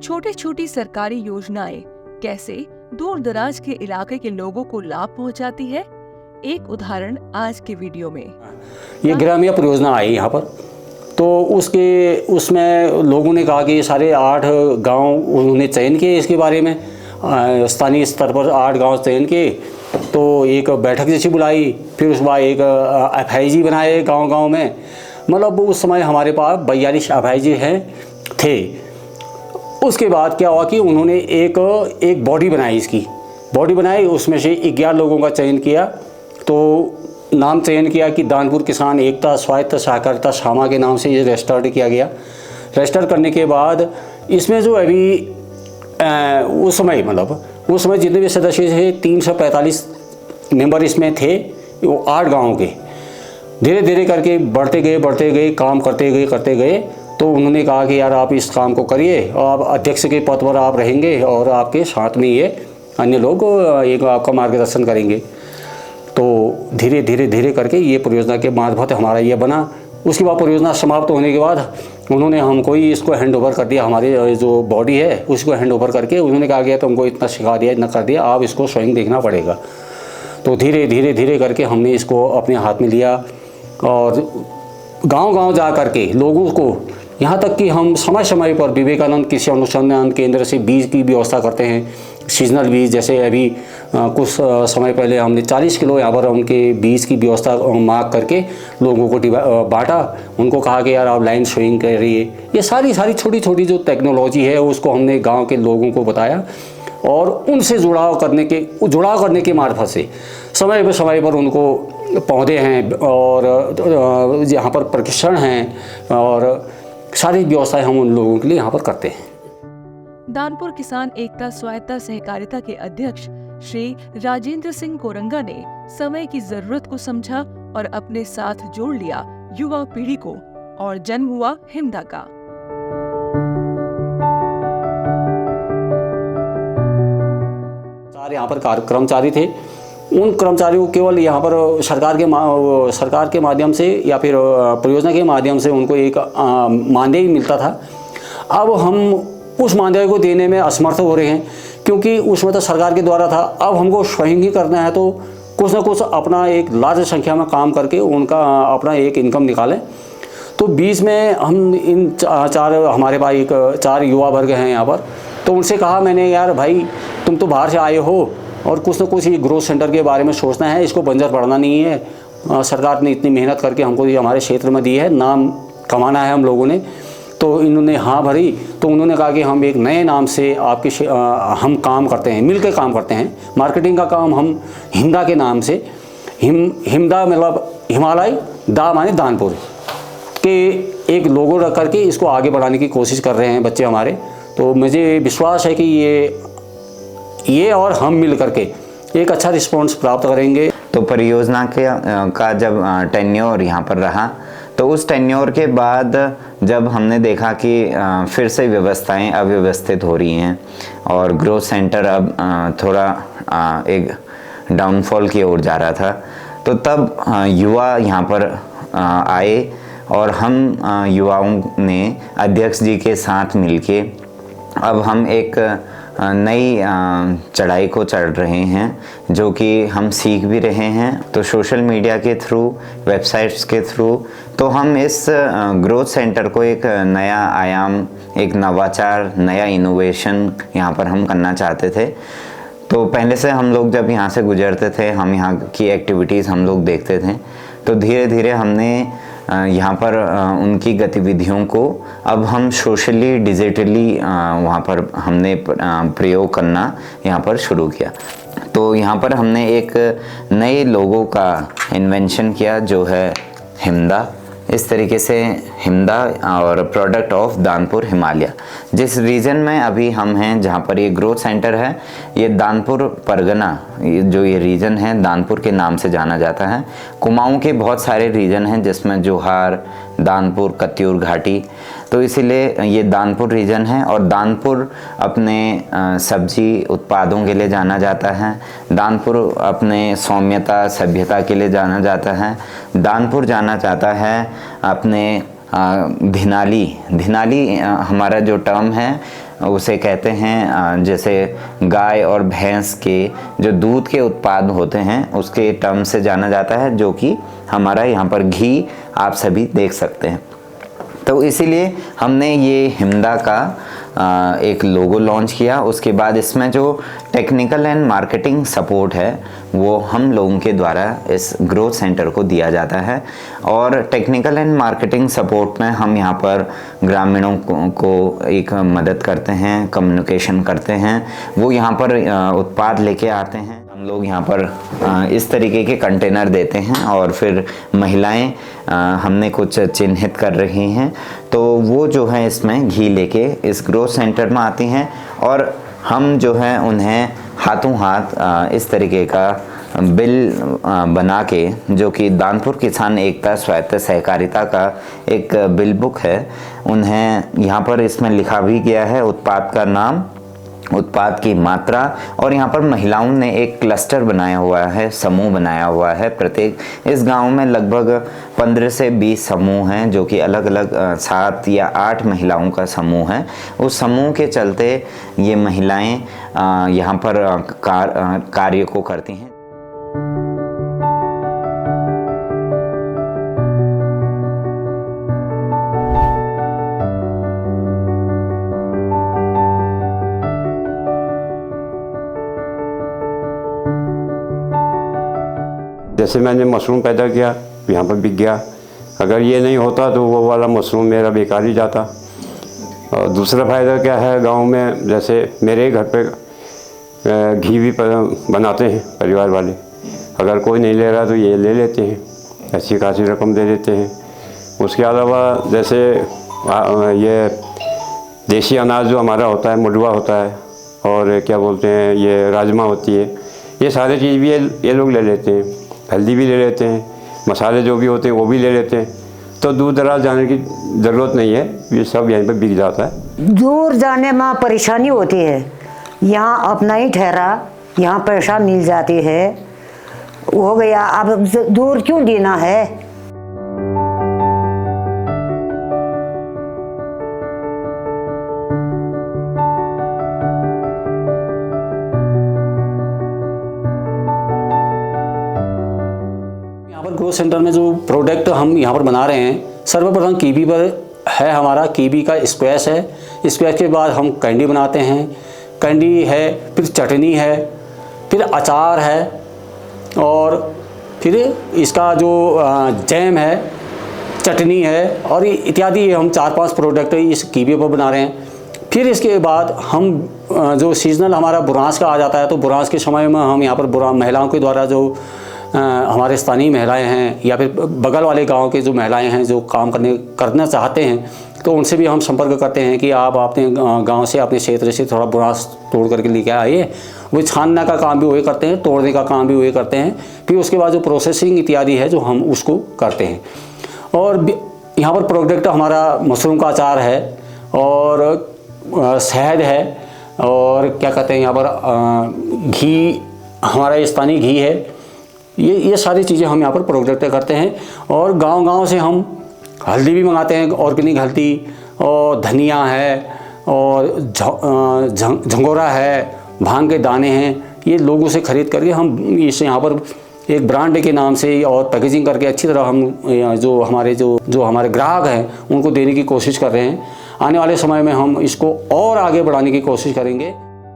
छोटी छोटी सरकारी योजनाएं कैसे दूर दराज के इलाके के लोगों को लाभ पहुंचाती है, एक उदाहरण आज के वीडियो में। ये ग्रामीण परियोजना आई यहाँ पर, तो उसमें लोगों ने कहा कि ये सारे 8 गांव उन्होंने चयन किए इसके बारे में, स्थानीय स्तर पर 8 गांव चयन किए। तो एक बैठक जैसी बुलाई, फिर उसके बाद एक FIG बनाए गांव में। मतलब उस समय हमारे पास 42 FIG हैं थे। उसके बाद क्या हुआ कि उन्होंने एक बॉडी बनाई, इसकी बॉडी बनाई, उसमें से 11 लोगों का चयन किया। तो नाम चयन किया कि दानपुर किसान एकता स्वायत्त सहकारिता सामा के नाम से ये रजिस्टर्ड किया गया। रजिस्टर करने के बाद इसमें जो अभी उस समय जितने भी सदस्य थे 345 मेंबर इसमें थे, वो 8 गाँव के। धीरे धीरे करके बढ़ते गए, काम करते गए। तो उन्होंने कहा कि यार आप इस काम को करिए, और आप अध्यक्ष के पद पर आप रहेंगे और आपके साथ में ये अन्य लोग एक आपका मार्गदर्शन करेंगे। तो धीरे करके ये परियोजना के मार्फत हमारा ये बना। उसके बाद परियोजना समाप्त होने के बाद उन्होंने हमको ही इसको हैंड ओवर कर दिया, हमारे जो बॉडी है उसको हैंड ओवर करके उन्होंने कहा गया तुमको इतना सिखा दिया, इतना कर दिया, आप इसको स्वयं देखना पड़ेगा। तो धीरे करके हमने इसको अपने हाथ में लिया और गांव जा करके लोगों को, यहाँ तक कि हम समय पर विवेकानंद कृषि अनुसंधान केंद्र से बीज की व्यवस्था करते हैं, सीजनल बीज। जैसे अभी कुछ समय पहले हमने 40 किलो यहाँ पर उनके बीज की व्यवस्था मांग करके लोगों को बांटा। उनको कहा कि यार आप लाइन सोइंग करिए। ये सारी छोटी जो टेक्नोलॉजी है उसको हमने गांव के लोगों को बताया और उनसे जुड़ाव करने के मार्फत से समय पर उनको पौधे हैं और यहाँ पर प्रशिक्षण हैं और सारी व्यवस्थाएं हम उन लोगों के लिए यहाँ पर करते हैं। दानपुर किसान एकता स्वायत्त सहकारिता के अध्यक्ष श्री राजेंद्र सिंह कोरंगा ने समय की जरूरत को समझा और अपने साथ जोड़ लिया युवा पीढ़ी को, और जन्म हुआ हिमदा का। यहाँ पर कर्मचारी थे, उन कर्मचारियों को केवल यहाँ पर सरकार के माध्यम से या फिर परियोजना के माध्यम से उनको एक मानदेय मिलता था। अब हम उस मानदेय को देने में असमर्थ हो रहे हैं, क्योंकि उसमें तो सरकार के द्वारा था। अब हमको स्वयं ही करना है, तो कुछ ना कुछ अपना एक लार्ज संख्या में काम करके उनका अपना एक इनकम निकालें। तो बीच में हम इन हमारे पास 4 युवा वर्ग हैं यहाँ पर। तो उनसे कहा मैंने, यार भाई तुम तो बाहर से आए हो और कुछ ना कुछ ये ग्रोथ सेंटर के बारे में सोचना है, इसको बंजर पड़ना नहीं है। सरकार ने इतनी मेहनत करके हमको ये हमारे क्षेत्र में दी है, नाम कमाना है हम लोगों ने। तो इन्होंने हाँ भरी। तो उन्होंने कहा कि हम एक नए नाम से हम काम करते हैं, मिलकर काम करते हैं। मार्केटिंग का काम हम हिमदा के नाम से, हिमदा मतलब हिमालय, दा माने दानपुर के एक लोगो रख करके इसको आगे बढ़ाने की कोशिश कर रहे हैं बच्चे हमारे। तो मुझे विश्वास है कि ये और हम मिल करके एक अच्छा रिस्पॉन्स प्राप्त करेंगे। तो परियोजना का जब टेन्योर यहाँ पर रहा, तो उस टेन्योर के बाद जब हमने देखा कि फिर से व्यवस्थाएं अव्यवस्थित हो रही हैं और ग्रोथ सेंटर अब थोड़ा एक डाउनफॉल की ओर जा रहा था, तो तब युवा यहाँ पर आए और हम युवाओं ने अध्यक्ष जी के साथ मिलके अब हम एक नई चढ़ाई को चढ़ रहे हैं, जो कि हम सीख भी रहे हैं। तो सोशल मीडिया के थ्रू, वेबसाइट्स के थ्रू, तो हम इस ग्रोथ सेंटर को एक नया आयाम, एक नवाचार, नया इनोवेशन यहाँ पर हम करना चाहते थे। तो पहले से हम लोग जब यहाँ से गुजरते थे, हम यहाँ की एक्टिविटीज़ हम लोग देखते थे। तो धीरे धीरे हमने यहाँ पर उनकी गतिविधियों को अब हम सोशली, डिजिटली वहाँ पर हमने प्रयोग करना यहाँ पर शुरू किया। तो यहाँ पर हमने एक नए लोगो का इन्वेंशन किया, जो है हिमदा। इस तरीके से हिमदा और प्रोडक्ट ऑफ दानपुर हिमालय। जिस रीजन में अभी हम हैं, जहाँ पर ये ग्रोथ सेंटर है, ये दानपुर परगना, जो ये रीजन है दानपुर के नाम से जाना जाता है। कुमाऊं के बहुत सारे रीजन हैं, जिसमें जोहार, दानपुर, कत्यूर घाटी, तो इसीलिए ये दानपुर रीजन है। और दानपुर अपने सब्जी उत्पादों के लिए जाना जाता है। दानपुर अपने सौम्यता, सभ्यता के लिए जाना जाता है। दानपुर जाना जाता है अपने धिनाली हमारा जो टर्म है, उसे कहते हैं, जैसे गाय और भैंस के जो दूध के उत्पाद होते हैं उसके टर्म से जाना जाता है, जो कि हमारा यहाँ पर घी आप सभी देख सकते हैं। तो इसीलिए हमने ये हिमदा का एक लोगो लॉन्च किया। उसके बाद इसमें जो टेक्निकल एंड मार्केटिंग सपोर्ट है वो हम लोगों के द्वारा इस ग्रोथ सेंटर को दिया जाता है। और टेक्निकल एंड मार्केटिंग सपोर्ट में हम यहाँ पर ग्रामीणों को एक मदद करते हैं, कम्युनिकेशन करते हैं। वो यहाँ पर उत्पाद लेके आते हैं, हम लोग यहाँ पर इस तरीके के कंटेनर देते हैं और फिर महिलाएं हमने कुछ चिन्हित कर रही हैं, तो वो जो है इसमें घी लेके इस ग्रोथ सेंटर में आती हैं और हम जो है उन्हें हाथों हाथ इस तरीके का बिल बना के, जो कि दानपुर किसान एकता स्वायत्त सहकारिता का एक बिल बुक है, उन्हें यहाँ पर इसमें लिखा भी गया है उत्पाद का नाम, उत्पाद की मात्रा, और यहाँ पर महिलाओं ने एक क्लस्टर बनाया हुआ है, समूह बनाया हुआ है। प्रत्येक इस गांव में लगभग 15 से 20 समूह हैं, जो कि अलग अलग 7 या 8 महिलाओं का समूह है। उस समूह के चलते ये महिलाएं यहाँ पर कार्य को करती हैं। जैसे मैंने मशरूम पैदा किया यहाँ पर बिक गया, अगर ये नहीं होता तो वो वाला मशरूम मेरा बेकार ही जाता। और दूसरा फ़ायदा क्या है, गांव में जैसे मेरे घर पे घी भी बनाते हैं परिवार वाले, अगर कोई नहीं ले रहा तो ये ले लेते हैं, अच्छी खासी रकम दे देते हैं। उसके अलावा जैसे ये देसी अनाज जो हमारा होता है, मुडवा होता है, और क्या बोलते हैं ये राजमा होती है, ये सारे चीज़ भी ये लोग ले लेते हैं। हल्दी भी ले लेते हैं, मसाले जो भी होते हैं वो भी ले लेते हैं। तो दूर दराज जाने की ज़रूरत नहीं है, ये सब यहीं पर बिक जाता है। दूर जाने में परेशानी होती है, यहाँ अपना ही ठहरा, यहाँ पैसा मिल जाती है, हो गया, अब दूर क्यों देना है। ग्रोथ सेंटर में जो प्रोडक्ट हम यहाँ पर बना रहे हैं, सर्वप्रथम कीवी पर है हमारा, कीवी का स्क्वैश है। स्क्वैश के बाद हम कैंडी बनाते हैं, कैंडी है, फिर चटनी है, फिर अचार है, और फिर इसका जो जैम है, चटनी है, और इत्यादि हम 4-5 प्रोडक्ट इस कीवी पर बना रहे हैं। फिर इसके बाद हम जो सीजनल हमारा बुरांस का आ जाता है, तो बुरांस के समय में हम यहाँ पर महिलाओं के द्वारा जो हमारे स्थानीय महिलाएं हैं या फिर बगल वाले गांव के जो महिलाएं हैं जो काम करना चाहते हैं, तो उनसे भी हम संपर्क करते हैं कि आप अपने गांव से, अपने क्षेत्र से थोड़ा बुरांस तोड़ करके लेके आइए। वो छानने का काम भी वही करते हैं, तोड़ने का काम भी वही करते हैं। फिर उसके बाद जो प्रोसेसिंग इत्यादि है जो हम उसको करते हैं। और यहाँ पर प्रोडक्ट हमारा मशरूम का अचार है, और शहद है, और क्या कहते हैं यहाँ पर घी, हमारा स्थानीय घी है। ये सारी चीज़ें हम यहाँ पर प्रोडक्ट करते हैं। और गांव-गांव से हम हल्दी भी मंगाते हैं, ऑर्गेनिक हल्दी, और धनिया है, और झंगोरा है, भांग के दाने हैं। ये लोगों से ख़रीद करके हम इसे यहाँ पर एक ब्रांड के नाम से और पैकेजिंग करके अच्छी तरह हम जो हमारे ग्राहक हैं उनको देने की कोशिश कर रहे हैं। आने वाले समय में हम इसको और आगे बढ़ाने की कोशिश करेंगे।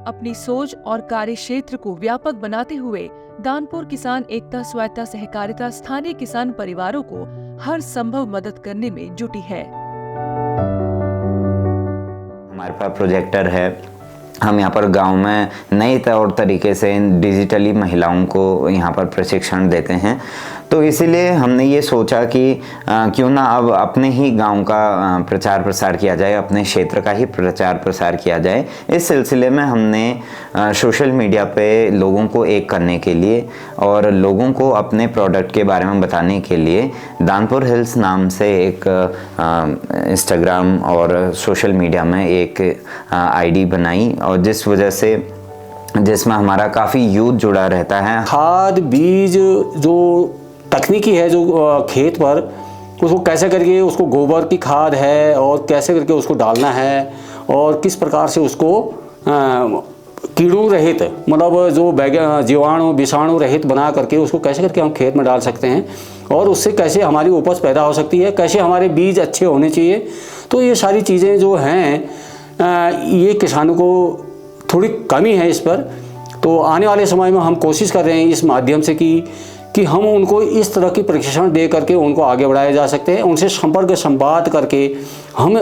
अपनी सोच और कार्य क्षेत्र को व्यापक बनाते हुए दानपुर किसान एकता स्वायत्ता सहकारिता स्थानीय किसान परिवारों को हर संभव मदद करने में जुटी है। हमारे पास प्रोजेक्टर है, हम यहाँ पर गांव में नए तौर तरीके से डिजिटली महिलाओं को यहाँ पर प्रशिक्षण देते हैं। तो इसीलिए हमने ये सोचा कि क्यों ना अब अपने ही गांव का प्रचार प्रसार किया जाए, अपने क्षेत्र का ही प्रचार प्रसार किया जाए। इस सिलसिले में हमने सोशल मीडिया पे लोगों को एक करने के लिए और लोगों को अपने प्रोडक्ट के बारे में बताने के लिए दानपुर हिल्स नाम से एक इंस्टाग्राम और सोशल मीडिया में एक आईडी बनाई, और जिस वजह से जिसमें हमारा काफ़ी यूथ जुड़ा रहता है। खाद बीज जो तकनीकी है जो खेत पर उसको कैसे करके उसको गोबर की खाद है और कैसे करके उसको डालना है, और किस प्रकार से उसको कीड़ों रहित, मतलब जो जीवाणु विषाणु रहित बना करके उसको कैसे करके हम खेत में डाल सकते हैं और उससे कैसे हमारी उपज पैदा हो सकती है, कैसे हमारे बीज अच्छे होने चाहिए। तो ये सारी चीज़ें जो हैं ये किसानों को थोड़ी कमी है इस पर। तो आने वाले समय में हम कोशिश कर रहे हैं इस माध्यम से कि हम उनको इस तरह की प्रशिक्षण दे करके उनको आगे बढ़ाया जा सकते हैं, उनसे संपर्क संवाद करके हम,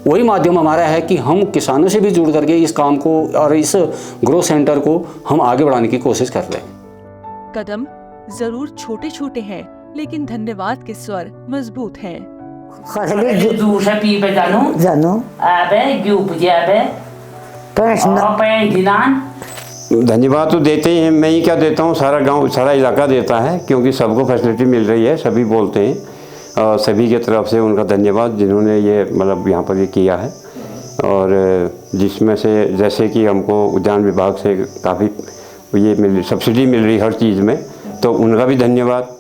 वही माध्यम हमारा है कि हम किसानों से भी जुड़ करके इस काम को और इस ग्रो सेंटर को हम आगे बढ़ाने की कोशिश कर रहे हैं। कदम जरूर छोटे छोटे हैं, लेकिन धन्यवाद के स्वर मजबूत हैं। जानो धन्यवाद तो देते ही हैं, मैं ही क्या देता हूँ, सारा गांव सारा इलाका देता है, क्योंकि सबको फैसिलिटी मिल रही है, सभी बोलते हैं और सभी के तरफ से उनका धन्यवाद जिन्होंने ये मतलब यहाँ पर ये किया है। और जिसमें से जैसे कि हमको उद्यान विभाग से काफ़ी ये सब्सिडी मिल रही हर चीज़ में, तो उनका भी धन्यवाद।